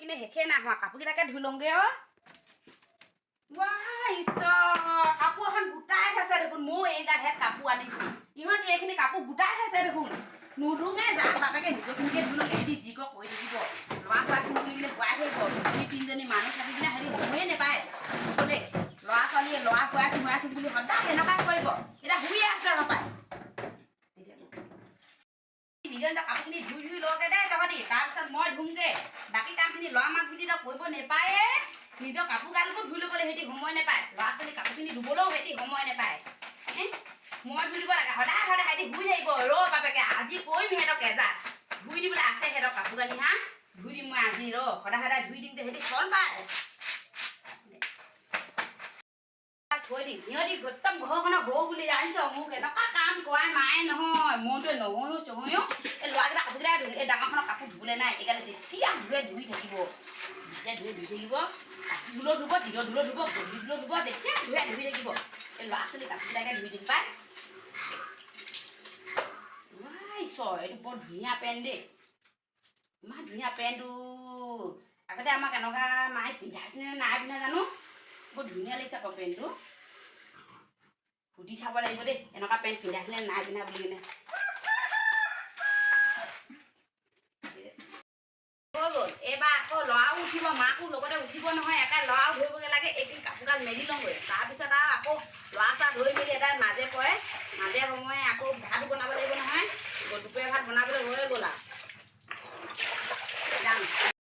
কিনে শেষে নাহোৱা কাপোৰকেইটাকে ধুই লওঁগে অ ঈশ্বৰ কাপোৰ এখন গোটাই থৈছে দেখোন মই এই গাত কাপোৰ আনিছো ইহঁতে এইখিনি কাপোৰ গোটাই থৈছে দেখোন নুধুঙে যাক বাপেকে নিজৰখিনিকে ধুলো এটি যি কৈ কৈ থাকিব ল'ৰা ছোৱালী বুলিলে শুৱাই থাকিব দুজনী তিনিজনী মানুহ থাকি কিনে হেৰি সময়ে নাপায় বোলে ল'ৰা ছোৱালীয়ে ল'ৰা শুৱাইছো বুলি সদায় তেনেকুৱাই কৰিব এতিয়া শুইয়ে আছে নাপায় নিজৰ কাপোৰখিনি ধুই লওঁগে দে তহঁতি তাৰপিছত মই ধুমগে বাকী কামখিনি ল'ৰা মাক বুলি তই কৰিব নাপায়ে নিজৰ কাপোৰ কানিকো ধুই ল'বলৈ সিহঁতি সময় নাপায় ল'ৰা ছোৱালী কাপোৰখিনি ধুবলৈও সিহঁতি সময় নাপায় মই ধুই দিব লাগে সদায় সদায় সিহঁতি ধুই থাকিব ৰ বাপেকে আজি কৰিম সিহঁতক এজাক ধুই দিবলৈ আছে সিহঁতক কাপোৰ কানি হা ধুই দিম মই আজি ৰ সদায় সদায় ধুই দিম যে সিহঁতি চল পায় থৈ দিম সিহঁতি একদম ঘৰখনৰ হৌ বুলি জানিছ মোক এনেকুৱা কাম কৰাই মায়ে নহয় মইতো নহয়ো চহয়ো এই ল'ৰাকেইটা কাপোৰকেইটা ধুই এই ডাঙৰখনৰ কাপোৰ ধুবলৈ নাই এইকাৰণে যেতিয়া ধুই থাকিব যেতিয়া ধুই থাকিব ৰাতি ধুলেও ধুব দিনত ধুলেও ধুব গধূলি ধুলেও ধুব যেতিয়া ধুই থাকিব এই ল'ৰা ছোৱালী কাপোৰকেইটাকে ধুই দিম পাই ঈশ্বৰ এইটো বৰ ধুনীয়া পেণ্ট দেই ইমান ধুনীয়া পেণ্টটো আগতে আমাক এনেকুৱা মায়ে পিন্ধাইছিলে নাই পিন্ধা জানো বৰ ধুনীয়া লাগিছে আকৌ পেণ্টটো সুধি চাব লাগিব দেই এনেকুৱা পেণ্ট পিন্ধাইছিলে নাই পিন্ধা বুলি কিনে হৈ গ'ল এইবাৰ আকৌ ল'ৰাও উঠিব মাকো লগতে উঠিব নহয় একে ল'ৰাও ধৰিবগৈ লাগে এইখিনি কাপোৰগাল মেলি লওঁগৈ তাৰপিছত আৰু আকৌ ল'ৰা চা ধৰি মেলি এটাই মাজে পৰে মাজে সময়ে আকৌ ভাতো বনাব লাগিব নহয় দুপৰীয়া ভাত বনাবলৈ হৈয়ে গ'ল আৰু